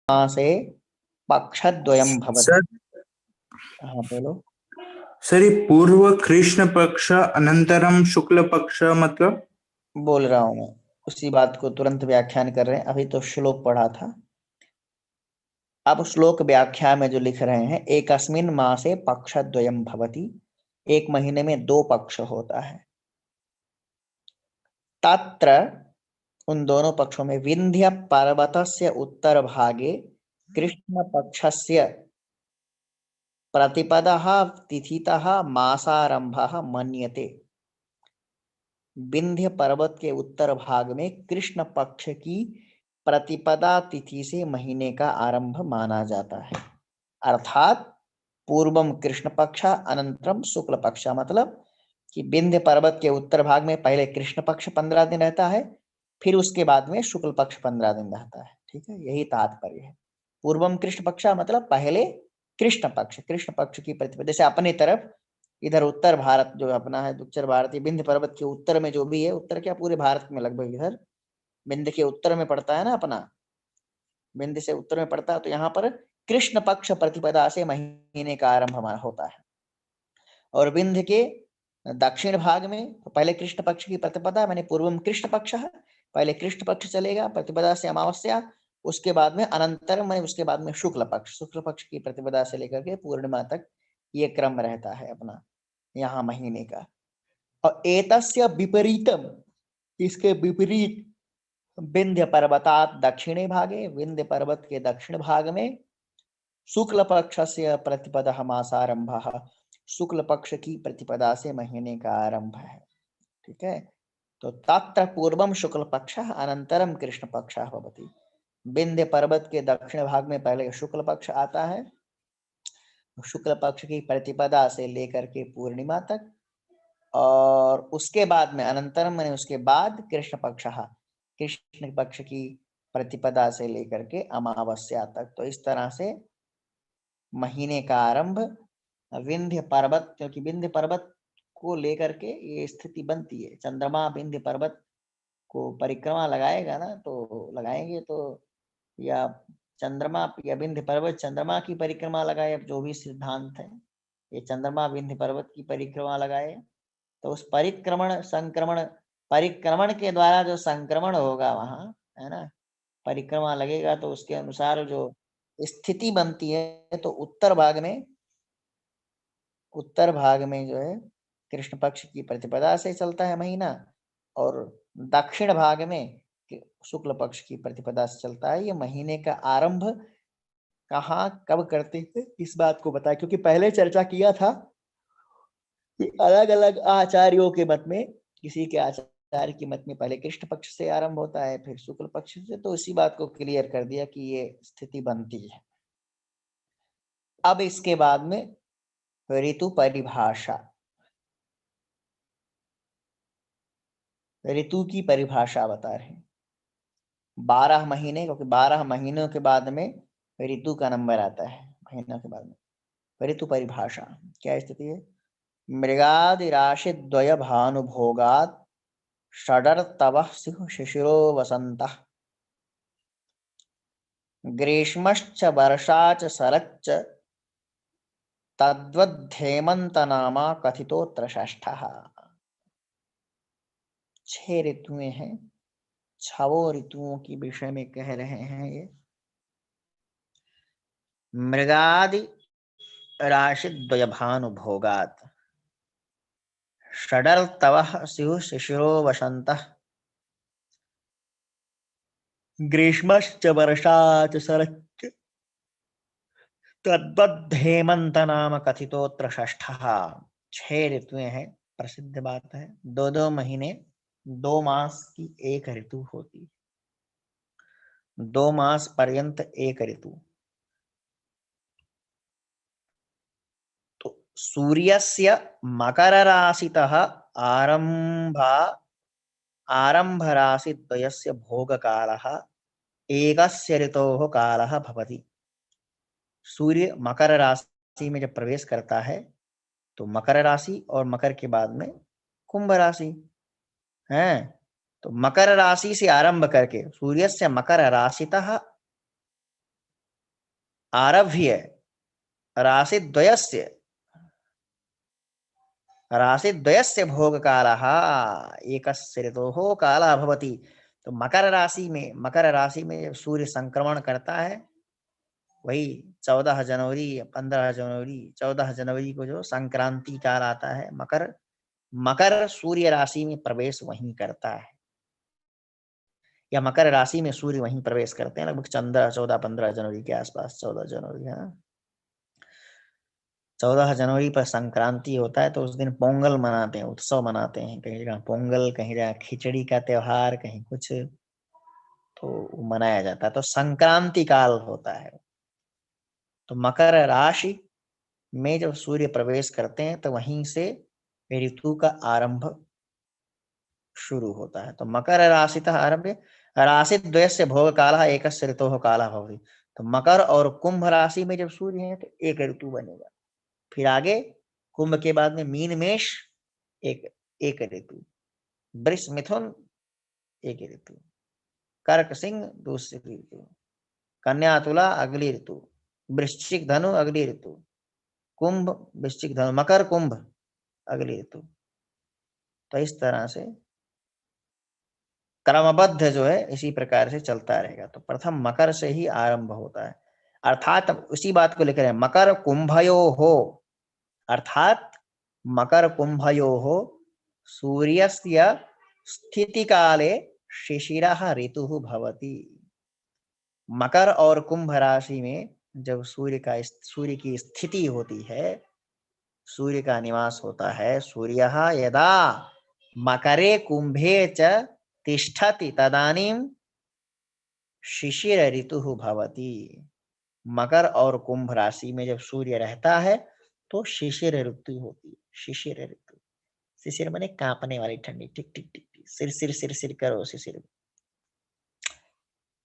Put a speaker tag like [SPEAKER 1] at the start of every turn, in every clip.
[SPEAKER 1] मासे पक्षद्वयं भवति।
[SPEAKER 2] सर
[SPEAKER 1] हाँ बोलो।
[SPEAKER 2] सर ये पूर्व कृष्ण पक्ष अनंतरम शुक्ल पक्ष मतलब?
[SPEAKER 1] बोल रहा हूँ मैं, उसी बात को तुरंत व्याख्यान कर रहे हैं। अभी तो श्लोक पढ़ा था, अब श्लोक व्याख्या में जो लिख रहे हैं, एकस्मिन् मासे पक्षद्वयं भवति, एक महीने में दो पक्ष होता है। तत्र, उन दोनों पक्षों में, विंध्य पर्वतस्य उत्तर भागे कृष्ण पक्षस्य प्रतिपदः तिथितः मासारंभः मन्यते। विंध्य पर्वत के उत्तर भाग में कृष्ण पक्ष की प्रतिपदा तिथि से महीने का आरंभ माना जाता है। अर्थात पूर्वम कृष्ण पक्ष अनंतरम शुक्ल पक्ष, मतलब कि विंध्य पर्वत के उत्तर भाग में पहले कृष्ण पक्ष 15 दिन रहता है, फिर उसके बाद में शुक्ल पक्ष 15 दिन रहता है। ठीक है, यही तात्पर्य है। पूर्वम कृष्ण पक्ष मतलब पहले कृष्ण पक्ष की प्रतिपदा, जैसे अपनी तरफ इधर उत्तर भारत जो अपना है, उत्तर भारत, विंध्य पर्वत के उत्तर में जो भी है, उत्तर क्या पूरे भारत में लगभग इधर विंध्य के उत्तर में पड़ता है ना अपना, विंध्य से उत्तर में पड़ता है, तो यहाँ पर कृष्ण पक्ष प्रतिपदा से महीने का आरंभ होता है। और विंध्य के दक्षिण भाग में तो पहले कृष्ण पक्ष की प्रतिपदा, मैंने पूर्वम कृष्ण पक्ष है, पहले कृष्ण पक्ष चलेगा प्रतिपदा से अमावस्या, उसके बाद में अनंतर में, उसके बाद में शुक्ल पक्ष की प्रतिपदा से लेकर के पूर्णिमा तक ये क्रम रहता है अपना यहाँ महीने का। और एतस्य विपरीतम, इसके विपरीत, विंध्य पर्वतात दक्षिणे भागे, विंध्य पर्वत के दक्षिण भाग में शुक्ल पक्ष से प्रतिपदा मासारंभ, शुक्ल पक्ष की प्रतिपदा से महीने का आरंभ है। ठीक है, तो तत्र पूर्वम शुक्ल पक्ष अनंतरम कृष्ण पक्ष भवति। विंध्य पर्वत के दक्षिण भाग में पहले शुक्ल पक्ष आता है, शुक्ल पक्ष की प्रतिपदा से लेकर के पूर्णिमा तक, और उसके बाद में अनंतरम मैंने उसके बाद कृष्ण पक्ष की प्रतिपदा से लेकर के अमावस्या तक। तो इस तरह से महीने का आरंभ विंध्य पर्वत, क्योंकि विंध्य पर्वत को लेकर के ये स्थिति बनती है। चंद्रमा विंध्य पर्वत को परिक्रमा लगाएगा ना, तो लगाएंगे तो, या चंद्रमा या विंध्य पर्वत चंद्रमा की परिक्रमा लगाए, अब जो भी सिद्धांत है, ये चंद्रमा विंध्य पर्वत की परिक्रमा लगाए, तो उस परिक्रमण के द्वारा जो संक्रमण होगा वहां, है ना, परिक्रमा लगेगा तो उसके अनुसार जो स्थिति बनती है, तो उत्तर भाग में जो है कृष्ण पक्ष की प्रतिपदा से चलता है महीना, और दक्षिण भाग में शुक्ल पक्ष की प्रतिपदा से चलता है। ये महीने का आरंभ कहाँ कब करते हैं इस बात को बताया, क्योंकि पहले चर्चा किया था कि अलग अलग आचार्यों के मत में, किसी के आचार्य की मत में पहले कृष्ण पक्ष से आरंभ होता है, फिर शुक्ल पक्ष से, तो इसी बात को क्लियर कर दिया कि ये स्थिति बनती है। अब इसके बाद में ऋतु परिभाषा, ऋतु की परिभाषा बता रहे हैं। 12 महीने, क्योंकि 12 महीनों के बाद में ऋतु का नंबर आता है, महीनों के बाद में। ऋतु परिभाषा क्या स्थिति है? मृगादि राशि द्वय भानुभोगात षडर्तवः स्युः शिशिरो वसन्तः, ग्रीष्मश्च वर्षा च शरच्च तद्वद्धेमन्तनामा कथितोऽत्र षष्ठः। 6 ऋतुएं हैं, 6 ऋतुओं के विषय में कह रहे हैं ये। मृगादि राशि द्वय भानुभोगात षडर्तवः स्युः शिशिरो वसन्तः, ग्रीष्मश्च वर्षा च शरच्च तद्वद्धेमंत नाम कथितोत्र षष्ठः। 6 ऋतुएं हैं, प्रसिद्ध बात है। 2-2 महीने, 2 मास की एक ऋतु होती, 2 मास पर्यंत एक ऋतु। तो सूर्यस्य मकर राशितः आरंभ राशि द्वयस्य भोगकालः एकस्य ऋतोः कालः भवति। सूर्य मकर राशि में जब प्रवेश करता है, तो मकर राशि और मकर के बाद में कुंभ राशि है, तो मकर राशि से आरंभ करके सूर्य से मकर राशितः आरभ्य राशिद्वयस्य भोगकालः एकस्य ऋतोः कालः भवति। तो मकर राशि में जब सूर्य संक्रमण करता है, वही 14 जनवरी 15 जनवरी 14 जनवरी को जो संक्रांति काल आता है, मकर सूर्य राशि में प्रवेश वहीं करता है, या मकर राशि में सूर्य वहीं प्रवेश करते हैं, लगभग 14-15 जनवरी के आसपास। 14 जनवरी, हाँ 14 जनवरी पर संक्रांति होता है। तो उस दिन पोंगल मनाते हैं, उत्सव मनाते हैं, कहीं जगह पोंगल, कहीं जगह खिचड़ी का त्योहार, कहीं कुछ, तो मनाया जाता है। तो संक्रांति काल होता है। तो मकर राशि में जब सूर्य प्रवेश करते हैं तो वहीं से ऋतु का आरंभ शुरू होता है। तो मकर राशितः आरभ्य राशिद्वयस्य भोग कालः एकस्य ऋतोः कालः भवति। तो मकर और कुंभ राशि में जब सूर्य है तो एक ऋतु बनेगा। फिर आगे कुंभ के बाद में मीन मेष एक ऋतु, वृष मिथुन एक ऋतु, कर्क सिंह दूसरी ऋतु, कन्या तुला अगली ऋतु, वृश्चिक धनु अगली ऋतु, कुंभ वृश्चिक धनु मकर कुंभ अगली ऋतु। तो इस तरह से क्रमबद्ध जो है इसी प्रकार से चलता रहेगा। तो प्रथम मकर से ही आरंभ होता है, अर्थात उसी बात को लेकर मकर कुंभयो हो, अर्थात मकर कुंभयो हो सूर्यस्य स्थिति काले शिशिरः ऋतुः भवति। मकर और कुंभ राशि में जब सूर्य की स्थिति होती है, सूर्य का निवास होता है, सूर्यः यदा मकरे कुंभे च तिष्ठति तदानीं शिशिर ऋतुः भवति। मकर और कुंभ राशि में जब सूर्य रहता है तो शिशिर ऋतु होती है। शिशिर ऋतु, शिशिर माने कांपने वाली ठंडी, टिक टिक टिक टिक, सिर सिर करो शिशिर।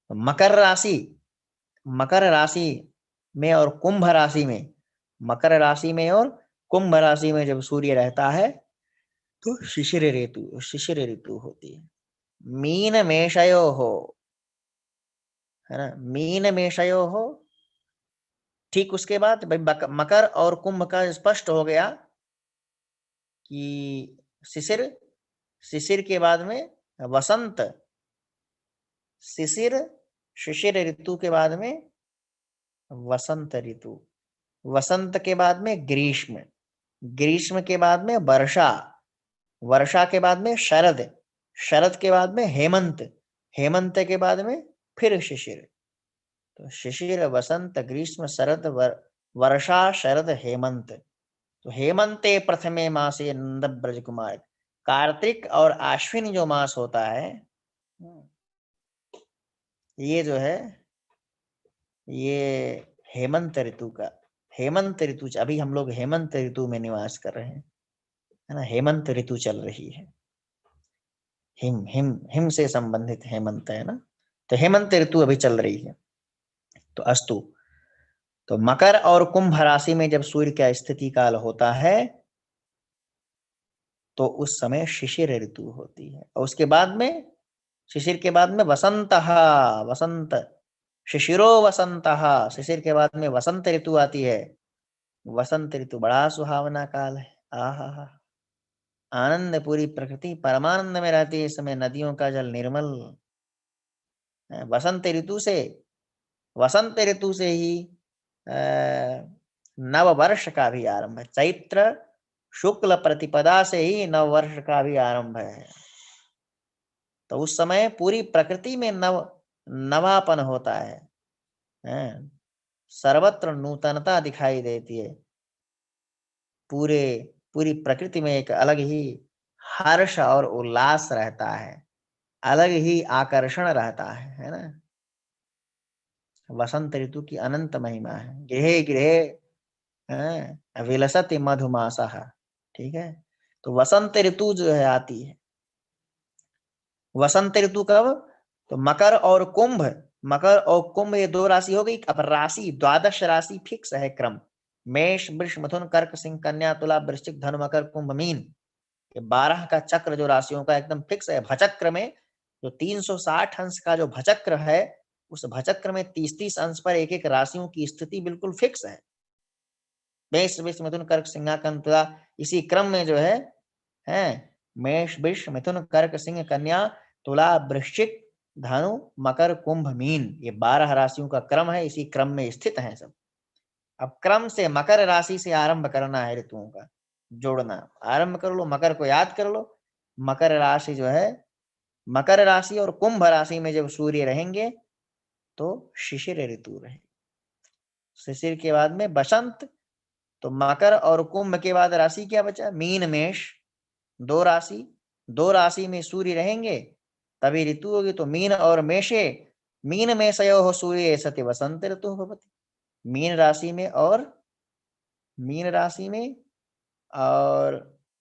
[SPEAKER 1] मकर राशि में और कुंभ राशि में, मकर राशि में और कुंभ राशि में जब सूर्य रहता है तो शिशिर ऋतु होती है। मीन मेषयो हो, है ना, मीन मेषयो हो। ठीक उसके बाद भाई मकर और कुंभ का स्पष्ट हो गया कि शिशिर के बाद में वसंत, शिशिर ऋतु के बाद में वसंत ऋतु, वसंत के बाद में ग्रीष्म, ग्रीष्म के बाद में वर्षा, वर्षा के बाद में शरद, शरद के बाद में हेमंत, हेमंत के बाद में फिर शिशिर। तो शिशिर वसंत ग्रीष्म शरद वर्षा शरद हेमंत। तो हेमंते प्रथमे मासे नंद ब्रज कुमार। कार्तिक और आश्विन जो मास होता है, ये जो है ये हेमंत ऋतु का, हेमंत ऋतु, अभी हम लोग हेमंत ऋतु में निवास कर रहे हैं, है ना, हेमंत ऋतु चल रही है। हिम से संबंधित हेमंत है ना, तो हेमंत ऋतु अभी चल रही है। तो अस्तु, तो मकर और कुंभ राशि में जब सूर्य का स्थिति काल होता है तो उस समय शिशिर ऋतु होती है। और उसके बाद में, शिशिर के बाद में वसंत, शिशिरो वसंत, शिशिर के बाद में वसंत ऋतु आती है। वसंत ऋतु बड़ा सुहावना काल है। आहा, आनंद, पूरी प्रकृति परमानंद में रहती है इस समय, नदियों का जल निर्मल। वसंत ऋतु से ही नव वर्ष का भी आरंभ है। चैत्र शुक्ल प्रतिपदा से ही नव वर्ष का भी आरंभ है। तो उस समय पूरी प्रकृति में नवापन होता है, सर्वत्र नूतनता दिखाई देती है। पूरी प्रकृति में एक अलग ही हर्ष और उल्लास रहता है, अलग ही आकर्षण रहता है ना। वसंत ऋतु की अनंत महिमा है। गृहे गृहे विलसति मधुमासः, ठीक है। तो वसंत ऋतु जो है आती है। वसंत ऋतु कब? तो मकर और कुंभ ये दो राशि हो गई। अब राशि, द्वादश राशि फिक्स है क्रम, मेष वृष मिथुन कर्क सिंह कन्या तुला वृश्चिक धनु मकर कुंभ मीन। ये 12 का चक्र जो राशियों का एकदम फिक्स है। भचक्र में जो 360 अंश का जो भचक्र है उस भचक्र में 30-30 अंश पर एक एक राशियों की स्थिति बिल्कुल फिक्स है। मेष वृष मिथुन कर्क सिंह तुला, इसी क्रम में जो है मेष वृष मिथुन कर्क सिंह कन्या तुला वृश्चिक धनु मकर कुंभ मीन, ये 12 राशियों का क्रम है, इसी क्रम में स्थित है सब। अब क्रम से मकर राशि से आरंभ करना है, ऋतुओं का जोड़ना। आरंभ कर लो, मकर को याद कर लो। मकर राशि जो है, मकर राशि और कुंभ राशि में जब सूर्य रहेंगे तो शिशिर ऋतु रहे। शिशिर के बाद में बसंत, तो मकर और कुंभ के बाद राशि क्या बचा? मीन मेष, दो राशि में सूर्य रहेंगे तभी ऋतु होगी। तो मीन और मेषे, मीन में सयो सूर्य सति वसंत ऋतु भवति। मीन राशि में और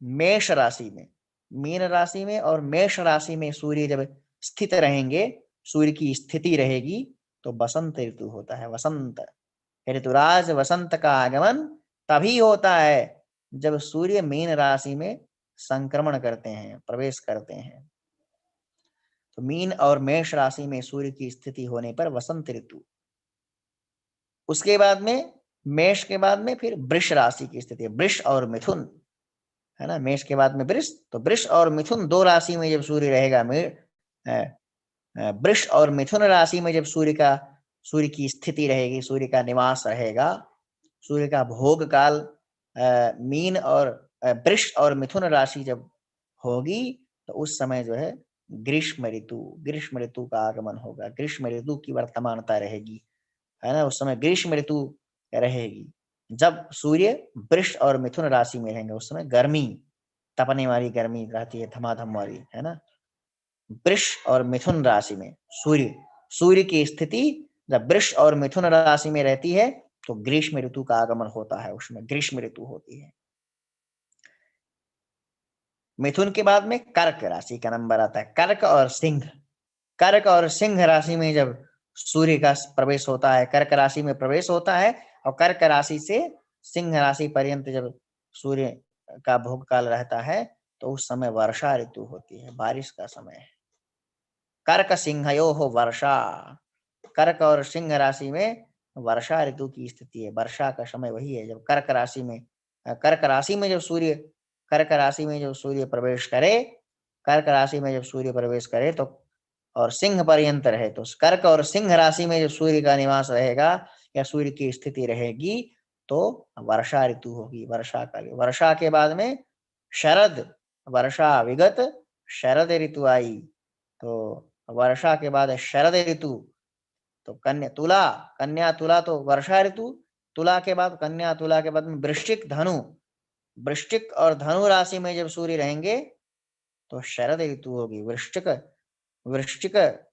[SPEAKER 1] मेष राशि में, मीन राशि में और मेष राशि में सूर्य जब स्थित रहेंगे, सूर्य की स्थिति रहेगी तो बसंत ऋतु होता है। वसंत ऋतुराज वसंत का आगमन तभी होता है जब सूर्य मीन राशि में संक्रमण करते हैं, प्रवेश करते हैं। तो मीन और मेष राशि में सूर्य की स्थिति होने पर वसंत ऋतु। उसके बाद में मेष के बाद में फिर वृष राशि की स्थिति, वृष और मिथुन है ना। मेष के बाद में वृष, तो वृष और मिथुन दो राशि में जब सूर्य रहेगा, वृष और मिथुन राशि में जब सूर्य की स्थिति रहेगी, सूर्य का निवास रहेगा, सूर्य का भोग काल मीन और वृष और मिथुन राशि जब होगी तो उस समय जो है ग्रीष्म ऋतु का आगमन होगा। ग्रीष्म ऋतु की वर्तमानता रहेगी, है ना। उस समय ग्रीष्म ऋतु रहेगी जब सूर्य वृष और मिथुन राशि में रहेंगे। उस समय गर्मी, तपने वाली गर्मी रहती है, धमाधम वाली, है ना। वृष और मिथुन राशि में सूर्य की स्थिति जब वृष और मिथुन राशि में रहती है तो ग्रीष्म ऋतु का आगमन होता है, उसमें ग्रीष्म ऋतु होती है। मिथुन के बाद में कर्क राशि का नंबर आता है, कर्क और सिंह राशि में जब सूर्य का प्रवेश होता है, कर्क राशि में प्रवेश होता है और कर्क राशि से सिंह राशि पर्यंत जब सूर्य का भोग काल रहता है तो उस समय वर्षा ऋतु होती है, बारिश का समय है। कर्क सिंहयोः वर्षा, कर्क और सिंह राशि में वर्षा ऋतु की स्थिति है। वर्षा का समय वही है जब कर्क राशि में जब सूर्य प्रवेश करे, कर्क राशि में जब सूर्य प्रवेश करे तो और सिंह पर्यंत रहे, तो कर्क और सिंह राशि में जब सूर्य का निवास रहेगा या सूर्य की स्थिति रहेगी तो वर्षा ऋतु होगी, वर्षा काल। वर्षा के बाद में शरद, वर्षा विगत शरद ऋतु आई, तो वर्षा के बाद शरद ऋतु। तो कन्या तुला तो वर्षा ऋतु, तुला के बाद कन्या, तुला के बाद में वृश्चिक धनु, वृश्चिक और धनु राशि में जब सूर्य रहेंगे तो शरद ऋतु होगी। वृश्चिक है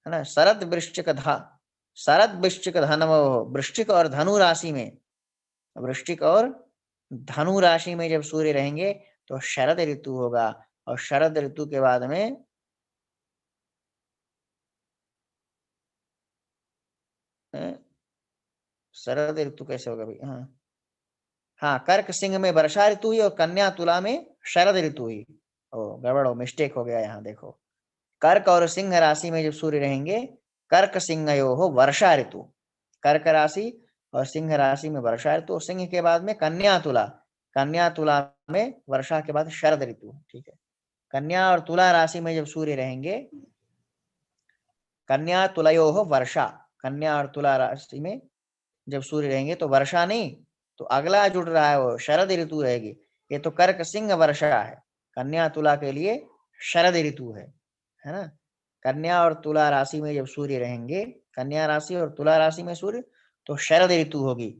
[SPEAKER 1] ना, शरद वृश्चिक धनवो, वृश्चिक और धनु राशि में जब सूर्य रहेंगे तो शरद ऋतु होगा। और शरद ऋतु के बाद में शरद ऋतु कैसे होगा भाई? हाँ, कर्क सिंह में वर्षा ऋतु हुई और कन्या तुला में शरद ऋतु हुई। ओ गड़बड़ हो, मिस्टेक हो गया यहाँ, देखो। कर्क और सिंह राशि में जब सूर्य रहेंगे, कर्क सिंहयोः वर्षा ऋतु, कर्क राशि और सिंह राशि में वर्षा ऋतु। सिंह के बाद में कन्या तुला में वर्षा के बाद शरद ऋतु, ठीक है। कन्या और तुला राशि में जब सूर्य रहेंगे, कन्या तुलयोः वर्षा, कन्या और तुला राशि में जब सूर्य रहेंगे तो वर्षा नहीं, तो अगला जुड़ रहा है वो शरद ऋतु रहेगी। ये तो कर्क सिंह वर्षा है, कन्या तुला के लिए शरद ऋतु है ना। कन्या और तुला राशि में जब सूर्य रहेंगे, कन्या राशि और तुला राशि में सूर्य, तो शरद ऋतु होगी।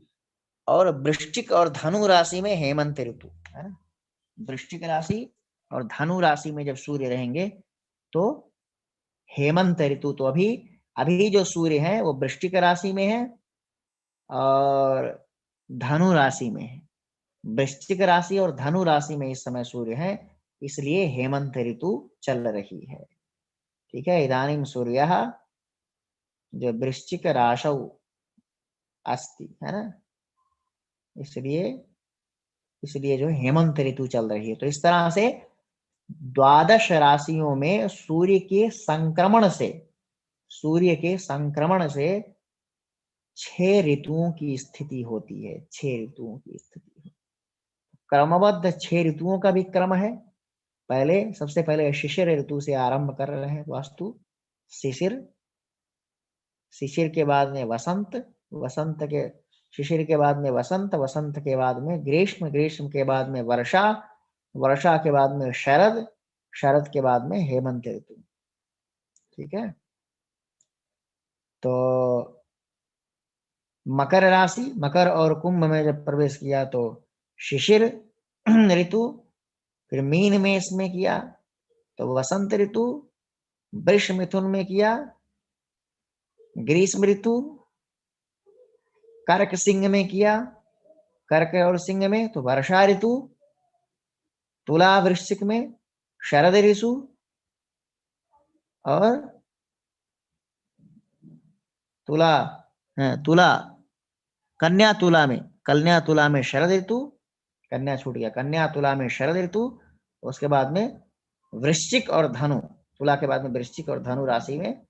[SPEAKER 1] और वृश्चिक और धनु राशि में हेमंत ऋतु, है ना। वृश्चिक राशि और धनु राशि में जब सूर्य रहेंगे तो हेमंत ऋतु। तो अभी जो सूर्य है वो वृश्चिक राशि में है और धनु राशि में है। वृश्चिक राशि और धनु राशि में इस समय सूर्य है, इसलिए हेमंत ऋतु चल रही है, ठीक है। इदानीं सूर्यः जो वृश्चिक राशौ अस्ति, है ना, इसलिए जो हेमंत ऋतु चल रही है। तो इस तरह से 12 राशियों में सूर्य के संक्रमण से सूर्य के संक्रमण से 6 ऋतुओं की स्थिति होती है। 6 ऋतुओं की स्थिति, क्रमबद्ध 6 ऋतुओं का भी क्रम है। पहले सबसे पहले शिशिर ऋतु से आरंभ कर रहे हैं वास्तु। शिशिर, शिशिर के बाद में वसंत, वसंत के शिशिर के बाद में वसंत, वसंत के बाद में ग्रीष्म, ग्रीष्म के बाद में वर्षा, वर्षा के बाद में शरद, शरद के बाद में हेमंत ऋतु। ठीक है, तो मकर राशि, मकर और कुंभ में जब प्रवेश किया तो शिशिर ऋतु, फिर मीन में इसमें किया तो वसंत ऋतु, वृष मिथुन में किया ग्रीष्म ऋतु, कर्क सिंह में किया, कर्क और सिंह में तो वर्षा ऋतु, तुला वृश्चिक में शरद ऋतु, और तुला, तुला, कन्या तुला में, कन्या तुला में शरद ऋतु, कन्या छूट गया, कन्या तुला में शरद ऋतु। उसके बाद में वृश्चिक और धनु, तुला के बाद में वृश्चिक और धनु राशि में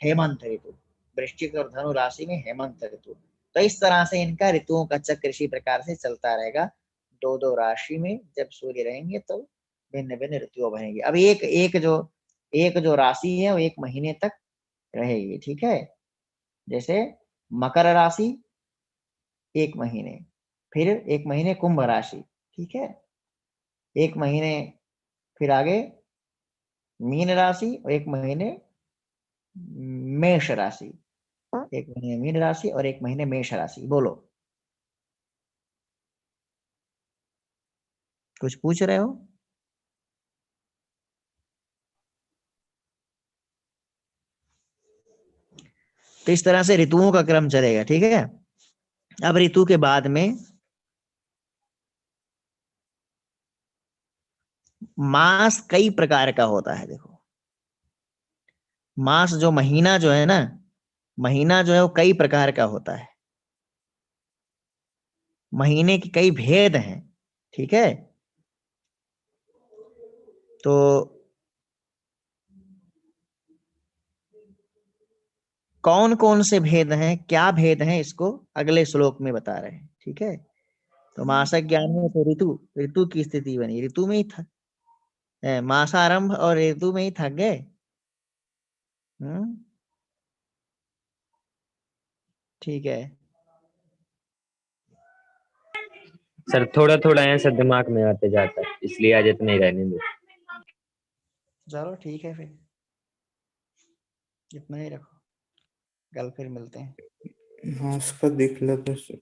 [SPEAKER 1] हेमंत ऋतु, वृश्चिक और धनु राशि में हेमंत ऋतु। तो इस तरह से इनका ऋतुओं का चक्र इसी प्रकार से चलता रहेगा। दो दो राशि में जब सूर्य रहेंगे तो भिन्न भिन्न ऋतुओं बनेगी। अब एक जो राशि है वो 1 महीने तक रहेगी। ठीक है, जैसे मकर राशि 1 महीने, फिर 1 महीने कुंभ राशि। ठीक है, 1 महीने फिर आगे मीन राशि और 1 महीने मेष राशि, 1 महीने मीन राशि और 1 महीने मेष राशि। बोलो, कुछ पूछ रहे हो? तो इस तरह से ऋतुओं का क्रम चलेगा। ठीक है, अब ऋतु के बाद में मास कई प्रकार का होता है। देखो, मास जो महीना जो है ना, महीना जो है वो कई प्रकार का होता है। महीने के कई भेद हैं। ठीक है, तो कौन कौन से भेद हैं, क्या भेद हैं, इसको अगले श्लोक में बता रहे हैं। ठीक है, तो मासक ज्ञान में तो ऋतु, ऋतु की स्थिति बनी, ऋतु में ही था, मासारंभ और ऋतु में ही थक गए। ठीक है,
[SPEAKER 3] सर थोड़ा थोड़ा ऐसा दिमाग में आते जाता है, इसलिए आज इतना ही रहने दो।
[SPEAKER 1] चलो ठीक है, फिर इतना ही रखो, कल फिर मिलते हैं।
[SPEAKER 2] हाँ, उसका देख लेते हैं।